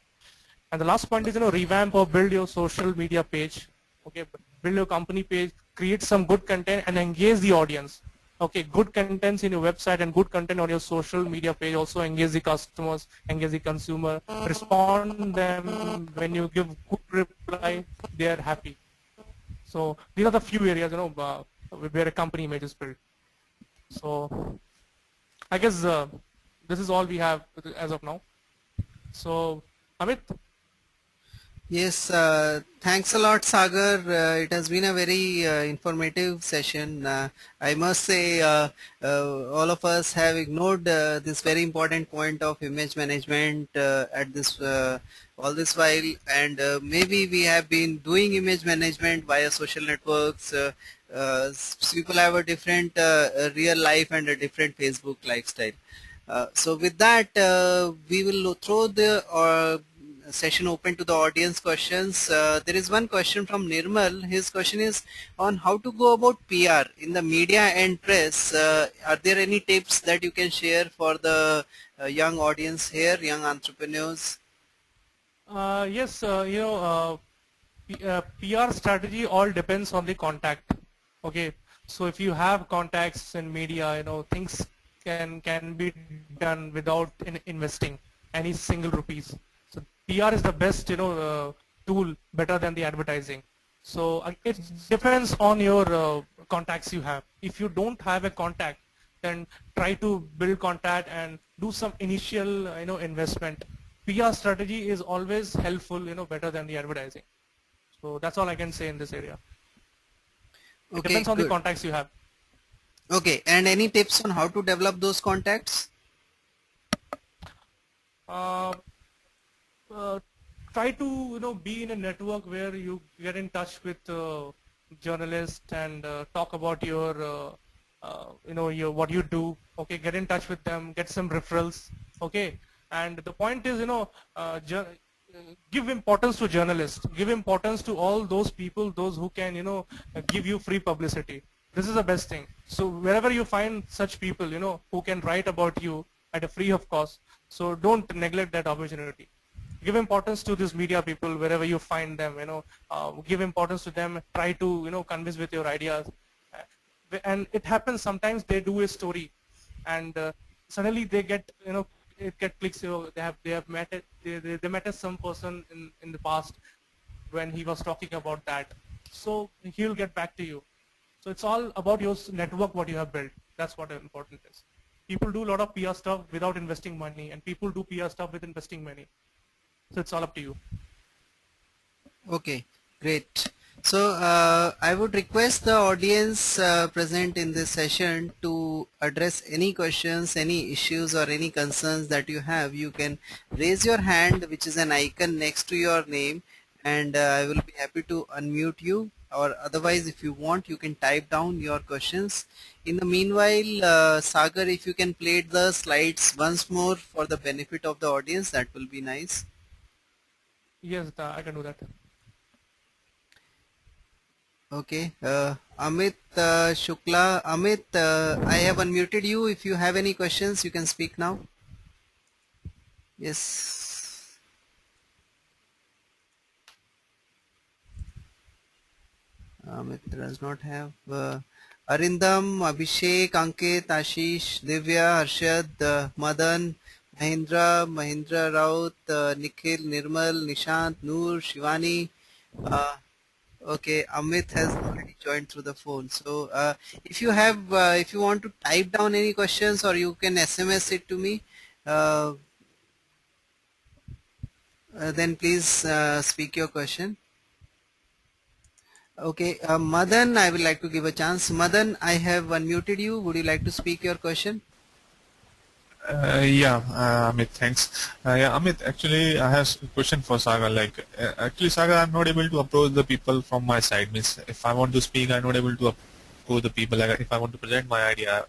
And the last point is revamp or build your social media page. Okay, build your company page, create some good content and engage the audience. Okay, good contents in your website and good content on your social media page also engage the customers, engage the consumer, respond them. When you give good reply, they are happy. So these are the few areas where a company image is built. So I guess this is all we have as of now. So Amit. Yes, thanks a lot, Sagar. It has been a very informative session. I must say, all of us have ignored this very important point of image management at this all this while, and maybe we have been doing image management via social networks. People have a different real life and a different Facebook lifestyle. So with that, we will throw the session open to the audience questions. There is one question from Nirmal. His question is on how to go about PR in the media and press. Are there any tips that you can share for the young audience here, young entrepreneurs? Yes, PR strategy all depends on the contact. Okay, so if you have contacts in media, things can be done without investing any single rupees. So PR is the best tool, better than the advertising. So it depends on your contacts you have. If you don't have a contact, then try to build contact and do some initial investment. PR strategy is always helpful, better than the advertising. So that's all I can say in this area. It Okay, depends on the good. contacts you have. Okay, and any tips on how to develop those contacts? Uh, Try to be in a network where you get in touch with journalists and talk about your your what you do. Okay, get in touch with them, get some referrals. Okay, and the point is give importance to journalists, give importance to all those people, those who can give you free publicity. This is the best thing. So wherever you find such people who can write about you at a free of cost, so don't neglect that opportunity. Give importance to these media people wherever you find them. Give importance to them. Try to convince with your ideas. And it happens sometimes they do a story, and suddenly they get it get clicks. They have met it. They met some person in the past when he was talking about that. So he'll get back to you. So it's all about your network, what you have built. That's what important is. People do a lot of PR stuff without investing money, and people do PR stuff with investing money. So it's all up to you. Okay, great. So I would request the audience present in this session to address any questions, any issues or any concerns that you have. You can raise your hand, which is an icon next to your name, and I will be happy to unmute you, or otherwise if you want you can type down your questions. In the meanwhile, Sagar, if you can play the slides once more for the benefit of the audience, that will be nice. Yes, I can do that. Okay, Amit Shukla. Amit, I have unmuted you. If you have any questions, you can speak now. Yes. Amit does not have. Arindam, Abhishek, Ankit, Ashish, Divya, Harshad, Madan, Mahindra Raut, Nikhil, Nirmal, Nishant, Noor, Shivani. Uh, okay, Amit has already joined through the phone. So, if you want to type down any questions, or you can SMS it to me, uh, then please speak your question. Okay, Madan, I would like to give a chance. Madan, I have unmuted you. Would you like to speak your question? Yeah, Amit, thanks. Yeah, Amit, actually, I have a question for Sagar. Like, actually, Sagar, I'm not able to approach the people from my side. Means, if I want to speak, I'm not able to approach the people. Like, if I want to present my idea,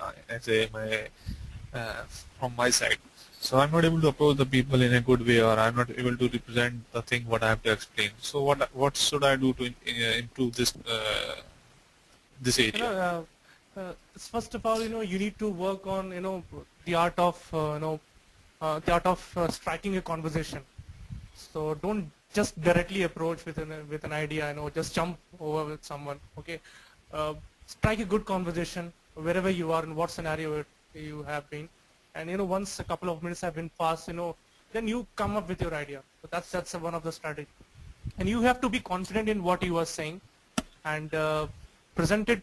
uh, from my side, so I'm not able to approach the people in a good way, or I'm not able to represent the thing what I have to explain. So, what should I do to improve this You area? know, it's first of all, you need to work on, the art of, striking a conversation. So don't just directly approach with an idea, just jump over with someone. Okay, strike a good conversation wherever you are, in what scenario you have been, and once a couple of minutes have been passed, then you come up with your idea. So that's one of the strategy, and you have to be confident in what you are saying, and present it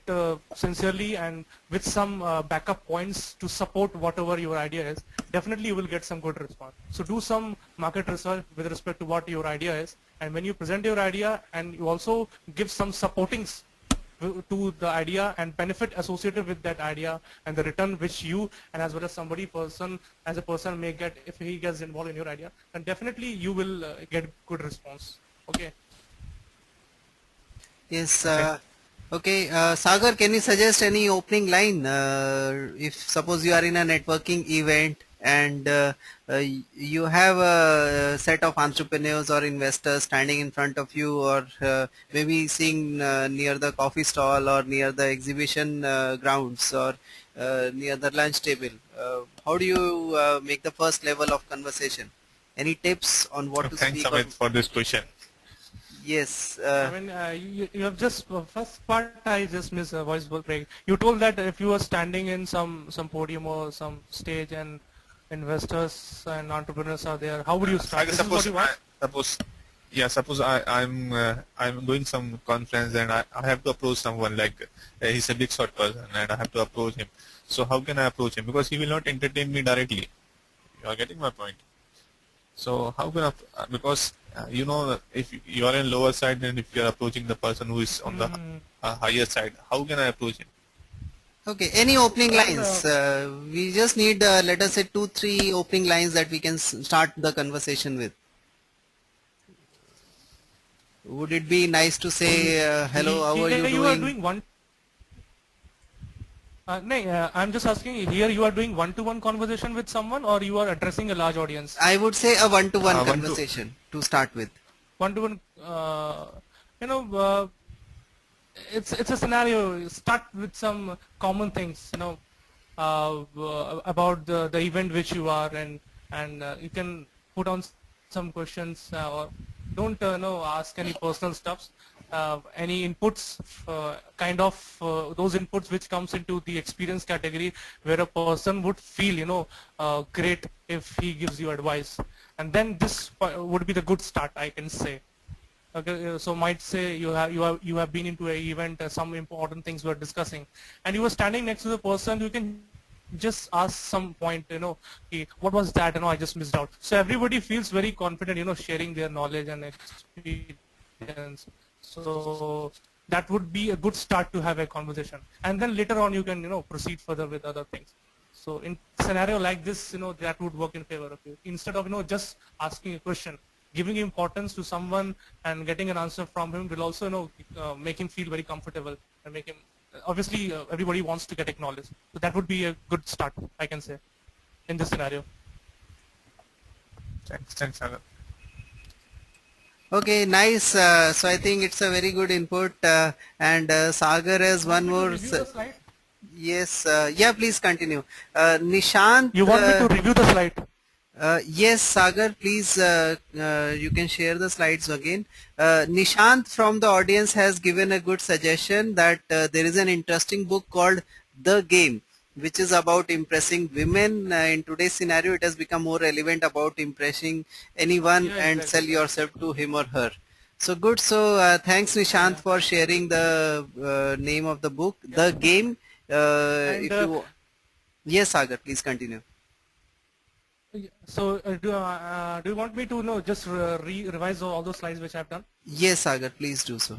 sincerely and with some backup points to support whatever your idea is. Definitely you will get some good response. So do some market research with respect to what your idea is, and when you present your idea, and you also give some supportings to the idea and benefit associated with that idea, and the return which you and as well as as a person may get if he gets involved in your idea, then definitely you will get good response. Okay. Yes. Okay. Okay. Sagar, can you suggest any opening line? If suppose you are in a networking event and you have a set of entrepreneurs or investors standing in front of you, or maybe seeing near the coffee stall, or near the exhibition grounds, or near the lunch table. How do you make the first level of conversation? Any tips on what to Thanks, speak? Or Amit, for this question. yes. I mean, you have just first part I just missed a voice break. You told that if you are standing in some podium or some stage and investors and entrepreneurs are there, how would you start? Sagar, This is what you asked. suppose I'm doing some conference and I have to approach someone, like he's a big shot person and I have to approach him. So how can I approach him? Because he will not entertain me directly. You are getting my point. So how can because if you are in lower side and if you are approaching the person who is on the Mm, higher side, how can I approach him? Okay, any opening well, lines? We just need, let us say, two, three opening lines that we can start the conversation with. Would it be nice to say, hello, how are you here you are doing? doing one. No, I'm just asking. Here you are doing one-to-one conversation with someone, or you are addressing a large audience. I would say a one-to-one One to conversation to start with. One-to-one. You know. It's a scenario. Start with some common things, about the event which you are, and you can put on some questions, or don't ask any personal stuffs. Any inputs, kind of those inputs which comes into the experience category, where a person would feel great if he gives you advice, and then this would be the good start, I can say. Okay, so might say you have been into an event, some important things we're discussing, and you were standing next to the person. You can just ask some point, "Okay, what was that? I just missed out." So everybody feels very confident, sharing their knowledge and experience. So that would be a good start to have a conversation, and then later on you can proceed further with other things. So in scenario like this, that would work in favor of you, instead of just asking a question. Giving importance to someone and getting an answer from him will also make him feel very comfortable, and make him, obviously, everybody wants to get acknowledged, so that would be a good start, I can say, in this scenario. thanks, Sagar. Okay, nice. So I think it's a very good input. And Sagar has You one want me to more. review the slide? Yes. Yeah, please continue. Nishant. You want me to review the slide? Yes, Sagar, please, you can share the slides again. Nishant from the audience has given a good suggestion that there is an interesting book called The Game, which is about impressing women. In today's scenario, it has become more relevant about impressing anyone Yeah, and sell exactly. yourself to him or her. So good. So thanks, Nishant, Yeah, for sharing the name of the book, yeah. The Game. And If you, yes, Sagar, please continue. so do you want me to know just revise all those slides which I've done? Yes, Sagar, please do so.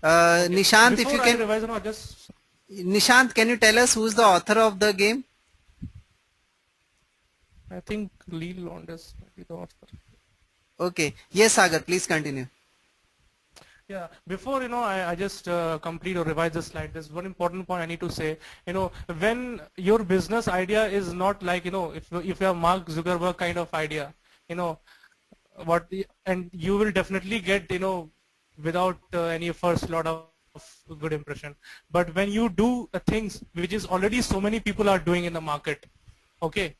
Okay. Nishant, if you Before I can, revise, just Nishant, can you tell us who's the author of the game? I think Lee Londes might be the author. Okay. Yes, Sagar, please continue. Yeah, before I just complete or revise the slide. There's one important point I need to say. When your business idea is not like if you have Mark Zuckerberg kind of idea, you know, and you will definitely get without any first lot of good impression. But when you do things which is already so many people are doing in the market, okay,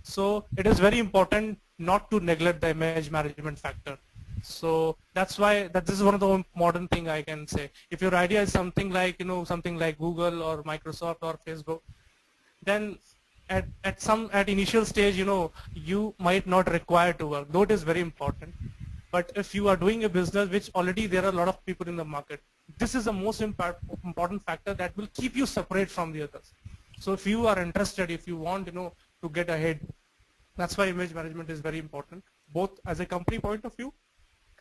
so it is very important not to neglect the image management factor. So that's why that this is one of the modern thing I can say. If your idea is something like something like Google or Microsoft or Facebook, then at initial stage you might not require to work, though it is very important. But if you are doing a business which already there are a lot of people in the market, this is the most important factor that will keep you separate from the others. So if you are interested, if you want to get ahead, that's why image management is very important, both as a company point of view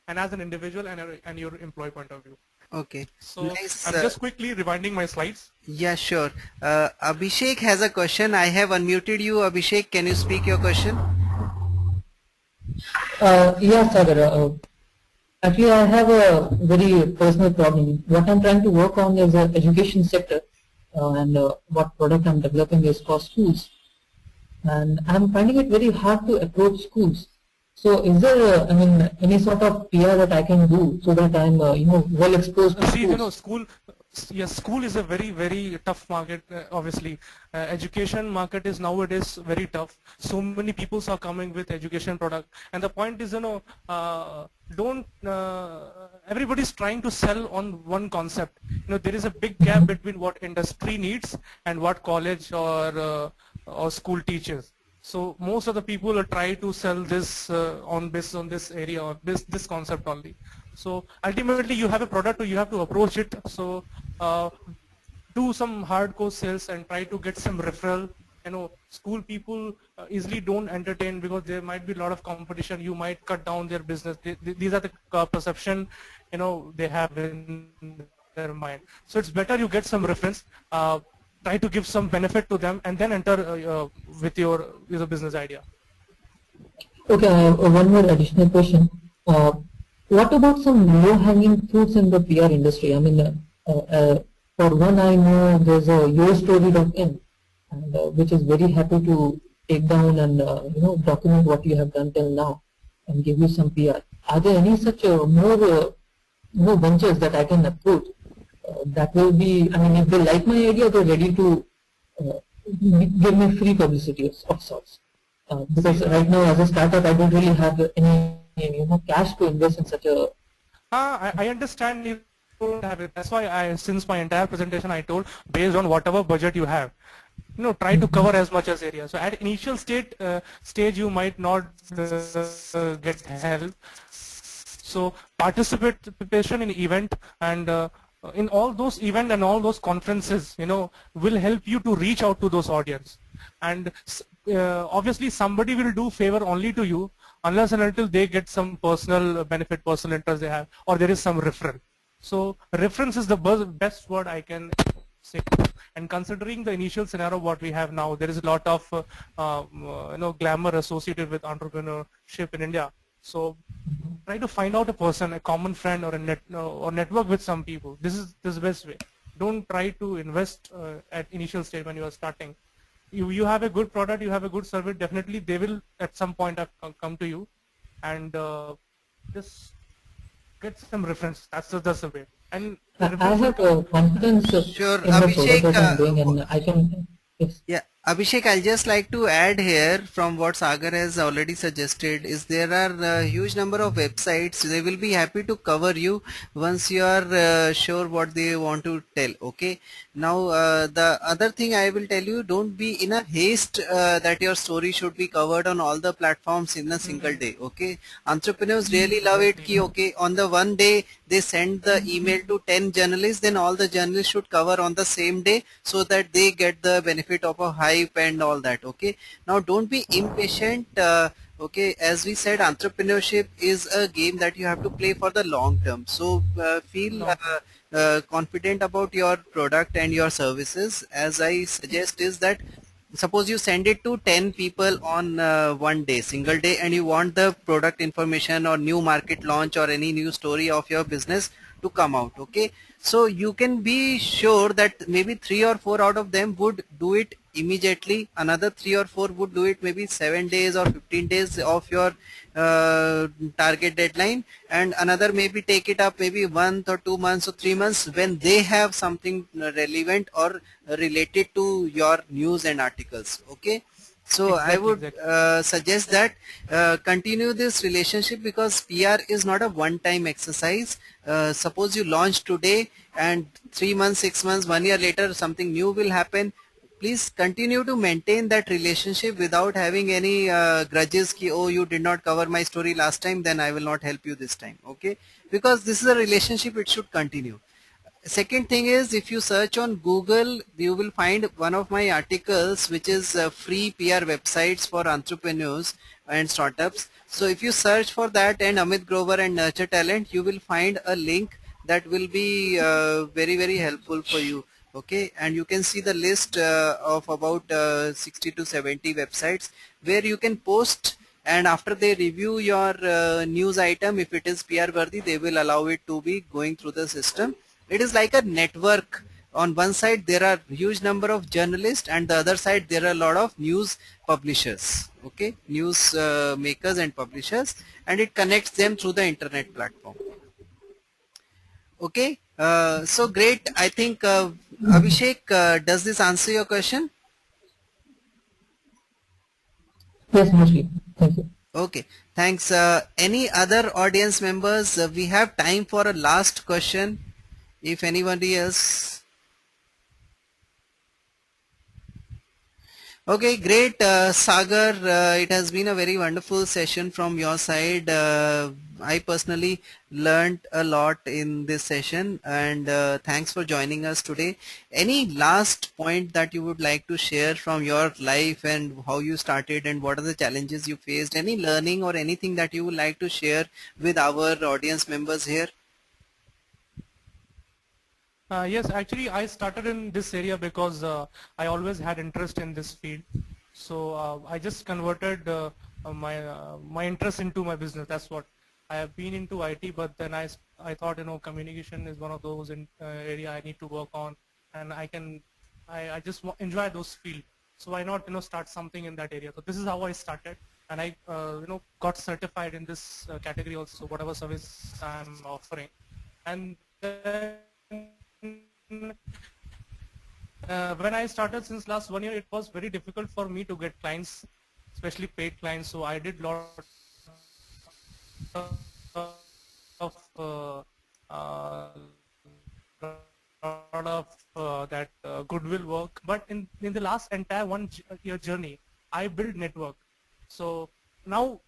and as an individual and your employee point of view. Okay. So Nice. I'm just quickly rewinding my slides. Yeah, sure. Abhishek has a question. I have unmuted you. Abhishek, can you speak your question? Yeah, Sagar. Actually, I have a very personal problem. What I'm trying to work on is the education sector, and what product I'm developing is for schools. And I'm finding it very hard to approach schools. So, is there, I mean, any sort of PR that I can do so that I'm, well exposed to See, schools? school, yes, school is a very, very tough market, obviously. Education market is nowadays very tough. So many people are coming with education product. And the point is, don't, everybody's trying to sell on one concept. There is a big gap Mhm. between what industry needs and what college or school teaches. So most of the people are try to sell this on based on this area or this concept only. So ultimately, you have a product, or you have to approach it. So uh, do some hardcore sales and try to get some referral. School people easily don't entertain because there might be a lot of competition. You might cut down their business. These are the perception they have in their mind. So it's better you get some reference. Try to give some benefit to them and then enter with your business idea. Okay, I have one more additional question. Uh, what about some low-hanging fruits in the PR industry? I mean, for one, I know there's a yourstory.in, and which is very happy to take down and document what you have done till now and give you some PR. Are there any such more ventures that I can approach that will be? I mean, if they like my idea, they're ready to uh, give me free publicity of sorts. Because See, right now as a startup I don't really have any cash to invest in such a I understand you don't have it. That's why since my entire presentation, I told based on whatever budget you have, try to cover as much as area. So at initial stage, you might not get help. So participation in event and in all those event and all those conferences, will help you to reach out to those audience. And obviously somebody will do favor only to you unless and until they get some personal benefit, personal interest they have, or there is some referral. So reference is the best word I can say. And considering the initial scenario what we have now, there is a lot of glamour associated with entrepreneurship in India. So try to find out a person, a common friend, or or network with some people. This is the best way. Don't try to invest at initial stage when you are starting. You have a good product, you have a good service. Definitely, they will at some point come to you, and just get some reference. That's the way. And the I reference will have come. confidence Sure, in the product Abhishek. that I'm doing and I can yes. Yeah, Abhishek, I'll just like to add here from what Sagar has already suggested is there are a huge number of websites. They will be happy to cover you once you are sure what they want to tell. Okay. Now, the other thing I will tell you, don't be in a haste that your story should be covered on all the platforms in a single day. Okay. Entrepreneurs really love it. Ki, okay, on the one day they send the email to 10 journalists, then all the journalists should cover on the same day so that they get the benefit of a hype and all that. Okay. Now don't be impatient. Okay, as we said, entrepreneurship is a game that you have to play for the long term. So feel confident about your product and your services. As I suggest is that suppose you send it to 10 people on one day, single day, and you want the product information or new market launch or any new story of your business to come out. Okay, so you can be sure that maybe 3 or 4 out of them would do it immediately, another 3 or 4 would do it maybe 7 days or 15 days of your target deadline, and another maybe take it up maybe 1 or 2 months or 3 months when they have something relevant or related to your news and articles. Okay, so I would suggest that continue this relationship because PR is not a one-time exercise. Suppose you launch today and 3 months, 6 months, 1 year later something new will happen. Please continue to maintain that relationship without having any grudges ki, oh, you did not cover my story last time, then I will not help you this time. Okay, because this is a relationship, it should continue. Second thing is, if you search on Google, you will find one of my articles which is free PR websites for entrepreneurs and startups. So if you search for that and Amit Grover and Nurture Talent, you will find a link that will be very helpful for you. Okay, and you can see the list of about 60 to 70 websites where you can post, and after they review your news item, if it is PR worthy, they will allow it to be going through the system. It is like a network. On one side there are huge number of journalists and the other side there are a lot of news publishers. Okay, news makers and publishers, and it connects them through the internet platform. Okay, so great. I think Abhishek, does this answer your question? Yes, mostly. Thank you. Okay, thanks. Any other audience members? We have time for a last question. If anybody else. Okay, great. Sagar, it has been a very wonderful session from your side. I personally learned a lot in this session, and thanks for joining us today. Any last point that you would like to share from your life and how you started and what are the challenges you faced? Any learning or anything that you would like to share with our audience members here? Yes, actually, I started in this area because I always had interest in this field. So I just converted my interest into my business. That's what I have been into IT, but then I thought communication is one of those area I need to work on, and I just enjoy those field. So why not start something in that area? So this is how I started, and I got certified in this category also, whatever service I'm offering, and then when I started since last 1 year, it was very difficult for me to get clients, especially paid clients. So I did lot of that goodwill work. But in the last entire 1 year journey, I built network. So now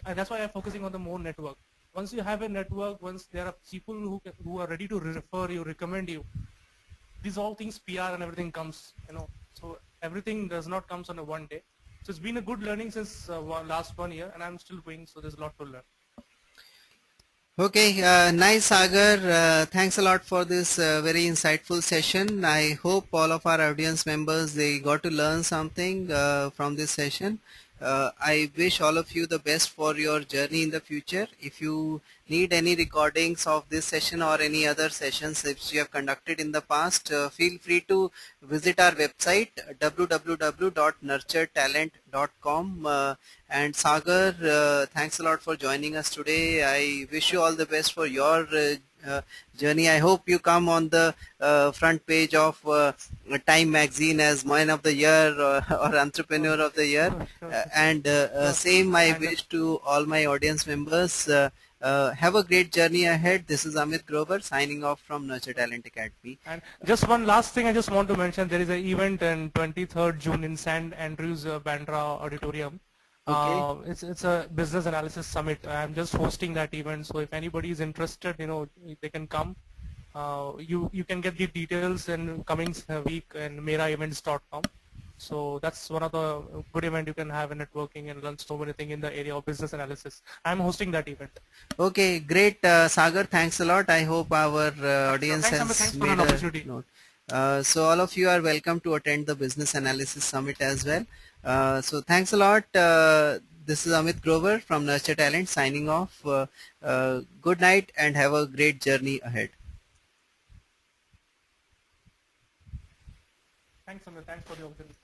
that's why I'm focusing on the more network. Once you have a network, once there are people who are ready to refer you, recommend you, these all things PR and everything comes, so everything does not comes on a one day. So it's been a good learning since last 1 year, and I'm still going, so there's a lot to learn. Okay, nice Sagar. Thanks a lot for this very insightful session. I hope all of our audience members, they got to learn something from this session. I wish all of you the best for your journey in the future. If you need any recordings of this session or any other sessions which you have conducted in the past, feel free to visit our website www.nurturetalent.com. And Sagar, thanks a lot for joining us today. I wish you all the best for your journey. I hope you come on the front page of Time magazine as Man of the Year or Entrepreneur of the Year. And same I wish to all my audience members. Have a great journey ahead. This is Amit Grover signing off from Nurture Talent Academy. And just one last thing I just want to mention, there is an event on 23rd June in St. Andrews Bandra Auditorium. Okay. It's a business analysis summit. I'm just hosting that event, so if anybody is interested, they can come. You can get the details in coming week in meraevents.com. So that's one of the good event you can have in networking and learn so many things in the area of business analysis. I'm hosting that event. Okay, great, Sagar. Thanks a lot. I hope our audience Thanks, Amit. has Thanks for made an a opportunity. note. So all of you are welcome to attend the Business Analysis Summit as well. So thanks a lot. This is Amit Grover from Nurture Talent signing off. Good night and have a great journey ahead. Thanks, Amit. Thanks for the opportunity.